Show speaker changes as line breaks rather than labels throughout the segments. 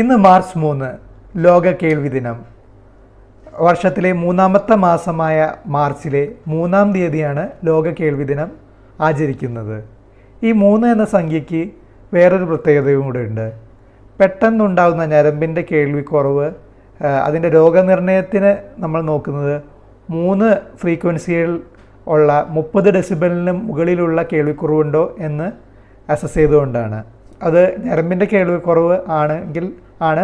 ഇന്ന് മാർച്ച് 3 ലോക കേൾവി ദിനം. വർഷത്തിലെ മൂന്നാമത്തെ മാസമായ മാർച്ചിലെ 3-ാം തീയതിയാണ് ലോക കേൾവി ദിനം ആചരിക്കുന്നത്. ഈ 3 എന്ന സംഖ്യയ്ക്ക് വേറൊരു പ്രത്യേകതയും കൂടെ ഉണ്ട്. പെട്ടെന്നുണ്ടാകുന്ന ഞരമ്പിൻ്റെ കേൾവിക്കുറവ്, അതിൻ്റെ രോഗനിർണയത്തിന് നമ്മൾ നോക്കുന്നത് 3 ഫ്രീക്വൻസികൾ ഉള്ള 30 ഡെസിബലിന് മുകളിലുള്ള കേൾവിക്കുറവുണ്ടോ എന്ന് അസസ് ചെയ്തുകൊണ്ടാണ്. അത് ഞരമ്പിൻ്റെ കേൾവിക്കുറവ് ആണെങ്കിൽ ആണ്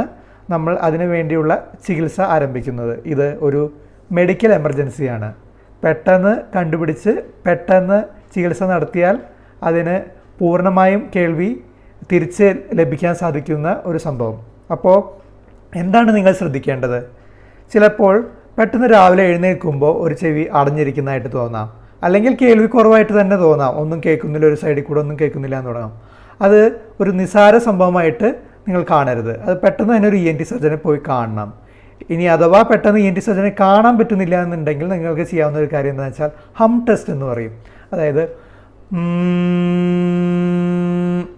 നമ്മൾ അതിനു വേണ്ടിയുള്ള ചികിത്സ ആരംഭിക്കുന്നത്. ഇത് ഒരു മെഡിക്കൽ എമർജൻസിയാണ്. പെട്ടെന്ന് കണ്ടുപിടിച്ച് പെട്ടെന്ന് ചികിത്സ നടത്തിയാൽ അതിന് പൂർണ്ണമായും കേൾവി തിരിച്ച് ലഭിക്കാൻ സാധിക്കുന്ന ഒരു സംഭവം. അപ്പോൾ എന്താണ് നിങ്ങൾ ശ്രദ്ധിക്കേണ്ടത്? ചിലപ്പോൾ പെട്ടെന്ന് രാവിലെ എഴുന്നേൽക്കുമ്പോൾ ഒരു ചെവി അടഞ്ഞിരിക്കുന്നതായിട്ട് തോന്നാം, അല്ലെങ്കിൽ കേൾവി കുറവായിട്ട് തന്നെ തോന്നാം. ഒന്നും കേൾക്കുന്നില്ല, ഒരു സൈഡിൽ കൂടെ ഒന്നും കേൾക്കുന്നില്ല എന്ന് തുടങ്ങാം. അത് ഒരു നിസാര സംഭവമായിട്ട് നിങ്ങൾ കാണരുത്. അത് പെട്ടെന്ന് തന്നെ ഒരു ENT സർജനെ പോയി കാണണം. ഇനി അഥവാ പെട്ടെന്ന് ENT സർജനെ കാണാൻ പറ്റുന്നില്ല എന്നുണ്ടെങ്കിൽ നിങ്ങൾക്ക് ചെയ്യാവുന്ന ഒരു കാര്യം എന്താണെന്ന് വെച്ചാൽ ഹം ടെസ്റ്റ് എന്ന് പറയും. അതായത്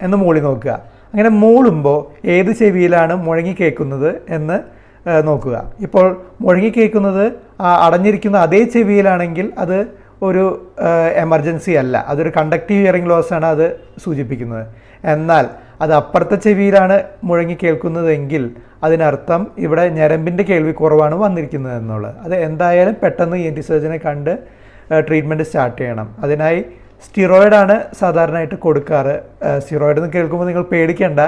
എന്ന് മൂളി നോക്കുക. അങ്ങനെ മൂളുമ്പോൾ ഏത് ചെവിയിലാണ് മുഴങ്ങി കേൾക്കുന്നത് എന്ന് നോക്കുക. ഇപ്പോൾ മുഴങ്ങി കേൾക്കുന്നത് അടഞ്ഞിരിക്കുന്ന അതേ ചെവിയിലാണെങ്കിൽ അത് ഒരു എമർജൻസി അല്ല, അതൊരു കണ്ടക്റ്റീവ് ഹിയറിംഗ് ലോസ് ആണ് അത് സൂചിപ്പിക്കുന്നത്. എന്നാൽ അത് അപ്പുറത്തെ ചെവിയിലാണ് മുഴങ്ങി കേൾക്കുന്നതെങ്കിൽ അതിനർത്ഥം ഇവിടെ ഞരമ്പിൻ്റെ കേൾവി കുറവാണ് വന്നിരിക്കുന്നത് എന്നുള്ളത്. അത് എന്തായാലും പെട്ടെന്ന് ENT സർജനെ കണ്ട് ട്രീറ്റ്മെൻറ്റ് സ്റ്റാർട്ട് ചെയ്യണം. അതിനായി സ്റ്റിറോയിഡാണ് സാധാരണയായിട്ട് കൊടുക്കാറ്. സ്റ്റിറോയിഡ് എന്ന് കേൾക്കുമ്പോൾ നിങ്ങൾ പേടിക്കേണ്ട.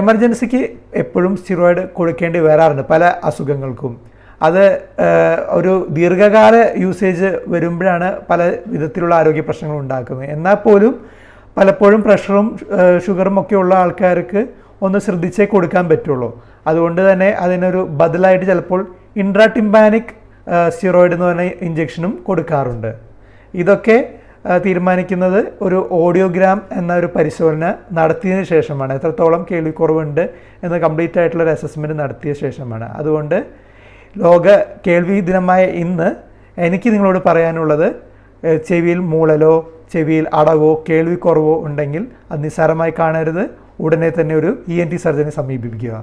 എമർജൻസിക്ക് എപ്പോഴും സ്റ്റിറോയിഡ് കൊടുക്കേണ്ടി വരാറുണ്ട് പല അസുഖങ്ങൾക്കും. അത് ഒരു ദീർഘകാല യൂസേജ് വരുമ്പോഴാണ് പല വിധത്തിലുള്ള ആരോഗ്യ പ്രശ്നങ്ങൾ ഉണ്ടാക്കുന്നത്. എന്നാൽ പോലും പലപ്പോഴും പ്രഷറും ഷുഗറും ഒക്കെ ഉള്ള ആൾക്കാർക്ക് ഒന്ന് ശ്രദ്ധിച്ചേ കൊടുക്കാൻ പറ്റുള്ളൂ. അതുകൊണ്ട് തന്നെ അതിനൊരു ബദലായിട്ട് ചിലപ്പോൾ ഇൻട്രാടിംപാനിക് സ്റ്റിറോയിഡ് എന്ന് പറഞ്ഞ ഇഞ്ചക്ഷനും കൊടുക്കാറുണ്ട്. ഇതൊക്കെ തീരുമാനിക്കുന്നത് ഒരു ഓഡിയോഗ്രാം എന്ന ഒരു പരിശോധന നടത്തിയതിന് ശേഷമാണ്. എത്രത്തോളം കേൾവിക്കുറവുണ്ട് എന്ന് കംപ്ലീറ്റ് ആയിട്ടുള്ളൊരു അസസ്മെൻറ്റ് നടത്തിയ ശേഷമാണ്. അതുകൊണ്ട് ലോക കേൾവി ദിനമായ ഇന്ന് എനിക്ക് നിങ്ങളോട് പറയാനുള്ളത്, ചെവിയിൽ മൂളലോ ചെവിയിൽ അടവോ കേൾവിക്കുറവോ ഉണ്ടെങ്കിൽ അത് നിസ്സാരമായി കാണരുത്. ഉടനെ തന്നെ ഒരു ENT സർജനെ സമീപിക്കുക.